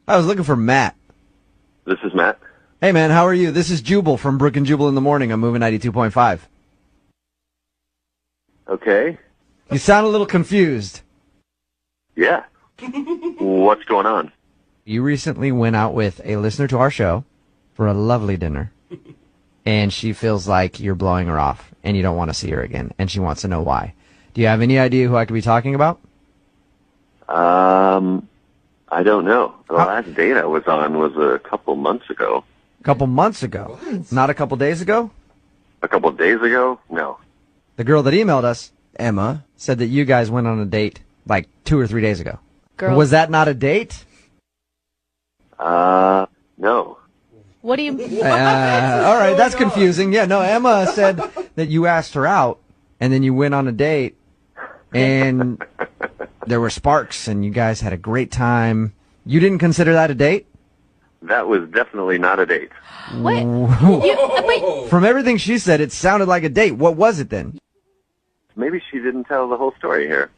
I was looking for Matt. This is Matt. Hey, man, how are you? This is Jubal from Brook and Jubal in the Morning. I'm moving 92.5. Okay. You sound a little confused. Yeah. What's going on? You recently went out with a listener to our show for a lovely dinner, and she feels like you're blowing her off, and you don't want to see her again, and she wants to know why. Do you have any idea who I could be talking about? I don't know. The last date I was on was a couple months ago. A couple months ago? What? Not a couple days ago? A couple days ago? No. The girl that emailed us, Emma, said that you guys went on a date like 2 or 3 days ago. Was that not a date? No. What do you mean? All right, that's confusing. Yeah, no, Emma said that you asked her out, and then you went on a date, and there were sparks, and you guys had a great time. You didn't consider that a date? That was definitely not a date. What? Wait. From everything she said, it sounded like a date. What was it then? Maybe she didn't tell the whole story here.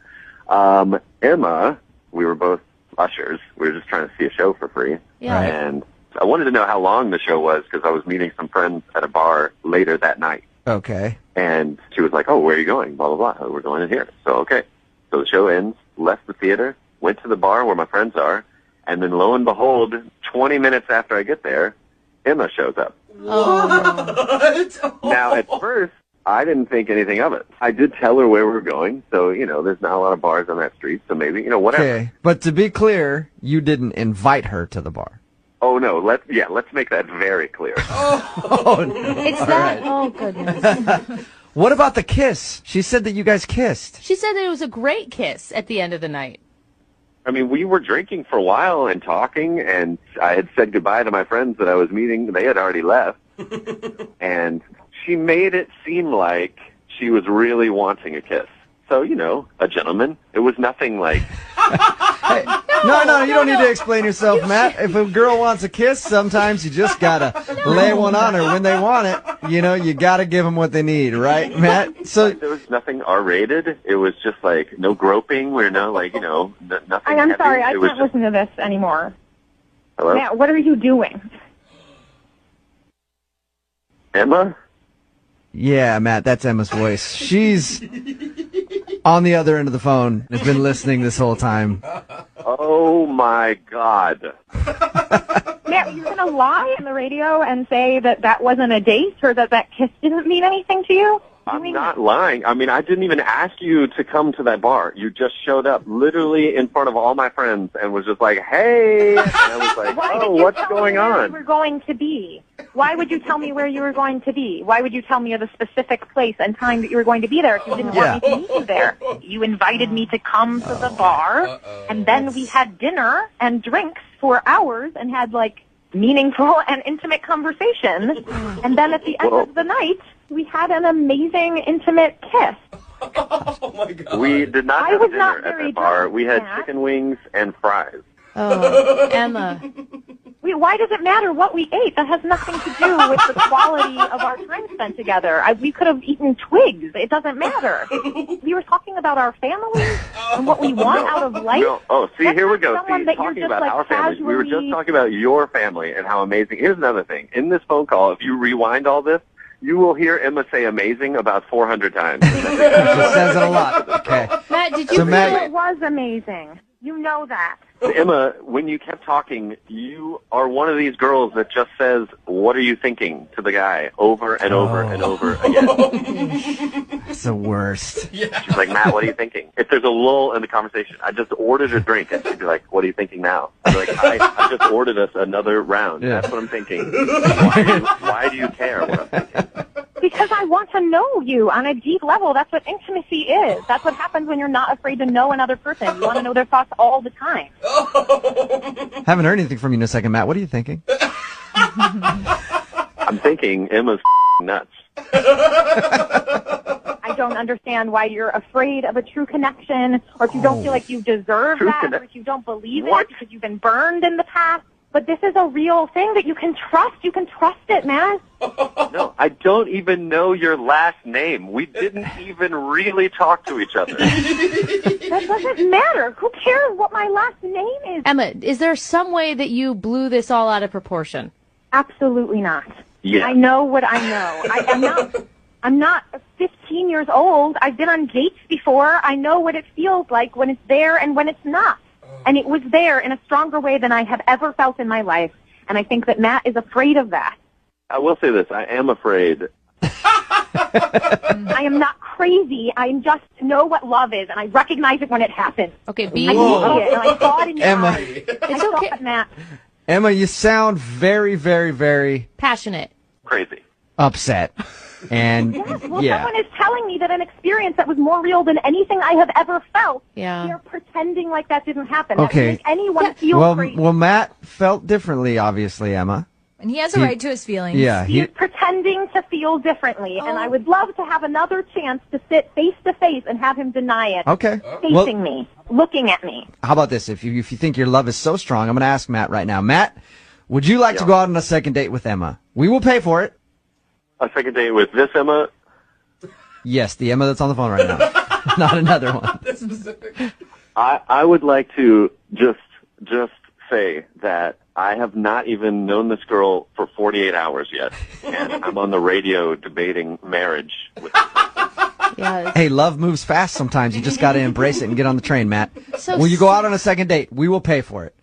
Emma, we were both ushers. We were just trying to see a show for free. Yeah. And I wanted to know how long the show was because I was meeting some friends at a bar later that night. Okay. And she was like, oh, where are you going? Blah, blah, blah. We're going in here. So, okay. So the show ends, left the theater, went to the bar where my friends are, and then lo and behold, 20 minutes after I get there, Emma shows up. Oh. Now, at first, I didn't think anything of it. I did tell her where we were going, so, there's not a lot of bars on that street, so maybe, whatever. Okay, but to be clear, you didn't invite her to the bar. Oh, no, let's make that very clear. It's that. Right. Oh, goodness. What about the kiss? She said that you guys kissed. She said that it was a great kiss at the end of the night. I mean, we were drinking for a while and talking, and I had said goodbye to my friends that I was meeting. They had already left. And she made it seem like she was really wanting a kiss. So, a gentleman. It was nothing like... Hey, no, you don't need to explain yourself, Matt. If a girl wants a kiss, sometimes you just gotta lay one on her when they want it. You gotta give them what they need, right, Matt? So there was nothing R-rated. It was just like no groping. We're nothing. I'm sorry, I can't listen to this anymore. Hello, Matt. What are you doing? Emma? Yeah, Matt, that's Emma's voice. She's on the other end of the phone. Has been listening this whole time. Oh, my God. Matt, you're going to lie on the radio and say that that wasn't a date or that kiss didn't mean anything to you? I'm not lying. I mean, I didn't even ask you to come to that bar. You just showed up literally in front of all my friends and was just like, hey. And I was like, what's going on? Why you were going to be? Why would you tell me where you were going to be? Why would you tell me of the specific place and time that you were going to be there if you didn't want me to meet you there? You invited me to come to the bar, and then we had dinner and drinks for hours and had, meaningful and intimate conversations. And then at the end of the night, we had an amazing, intimate kiss. Oh, my God. We did not have dinner at that bar. We had chicken wings and fries. Oh, Emma. Why does it matter what we ate? That has nothing to do with the quality of our time spent together. We could have eaten twigs. It doesn't matter. We were talking about our families and what we want out of life. No. Oh, see, here we go. Someone See, that you're talking just, about our families. We were just talking about your family and how amazing. Here's another thing. In this phone call, if you rewind all this, you will hear Emma say amazing about 400 times. She says it a lot. Okay. Matt, did you So, feel Matt, It was amazing. You know that. Emma, when you kept talking, you are one of these girls that just says, what are you thinking, to the guy over and over and over again. it's the worst. She's like, Matt, what are you thinking? If there's a lull in the conversation, I just ordered a drink, and she'd be like, what are you thinking now? I'd be like, I just ordered us another round. Yeah. That's what I'm thinking. Why do you care what I'm thinking? Because I want to know you on a deep level. That's what intimacy is. That's what happens when you're not afraid to know another person. You want to know their thoughts all the time. Haven't heard anything from you in a second, Matt. What are you thinking? I'm thinking Emma's nuts. I don't understand why you're afraid of a true connection, or if you don't feel like you deserve True that, connection? or if you don't believe What? it because you've been burned in the past. But this is a real thing that you can trust. You can trust it, man. No, I don't even know your last name. We didn't even really talk to each other. That doesn't matter. Who cares what my last name is? Emma, is there some way that you blew this all out of proportion? Absolutely not. Yeah. I know what I know. I'm not 15 years old. I've been on dates before. I know what it feels like when it's there and when it's not. And it was there in a stronger way than I have ever felt in my life. And I think that Matt is afraid of that. I will say this. I am afraid. I am not crazy. I just know what love is, and I recognize it when it happens. Okay, I see it, and I saw it in your Emma. eyes. It's I saw okay. it, Matt. Emma, you sound very, very, very Passionate. Crazy. upset. And Yes, well, yeah. someone is telling me that an experience that was more real than anything I have ever felt. Yeah. They're pretending like that didn't happen. Okay. That would make anyone feel Well, crazy. well, Matt felt differently, obviously, Emma. And he has a right to his feelings. Yeah, He's pretending to feel differently, and I would love to have another chance to sit face to face and have him deny it. okay. Facing me, looking at me. How about this? If you think your love is so strong, I'm going to ask Matt right now. Matt, would you like to go out on a second date with Emma? We will pay for it. A second date with this Emma? Yes, the Emma that's on the phone right now, not another one. I would like to just say that I have not even known this girl for 48 hours yet, and I'm on the radio debating marriage with Yeah. Hey, love moves fast sometimes. You just got to embrace it and get on the train, Matt. So Will you go out on a second date? We will pay for it.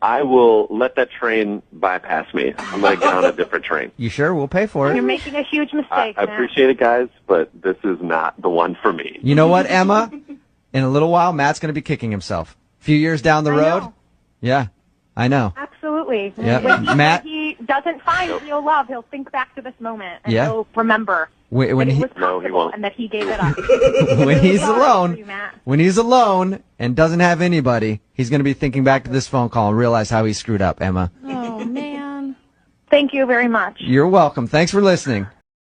I will let that train bypass me. I'm going to get on a different train. You sure? We'll pay for You're it. making a huge I mistake, Matt. appreciate it, guys, but this is not the one for me. You know what, Emma? In a little while, Matt's going to be kicking himself. A few years down the I road. know. Yeah, I know. Absolutely. Yeah. When Matt- he doesn't find real love, he'll think back to this moment and Yeah. he'll remember When that he it was No, he possible won't. and that he gave it up. when he's Sorry for alone, you, Matt. when he's alone and doesn't have anybody, he's going to be thinking back to this phone call and realize how he screwed up, Emma. Oh, man. Thank you very much. You're welcome. Thanks for listening.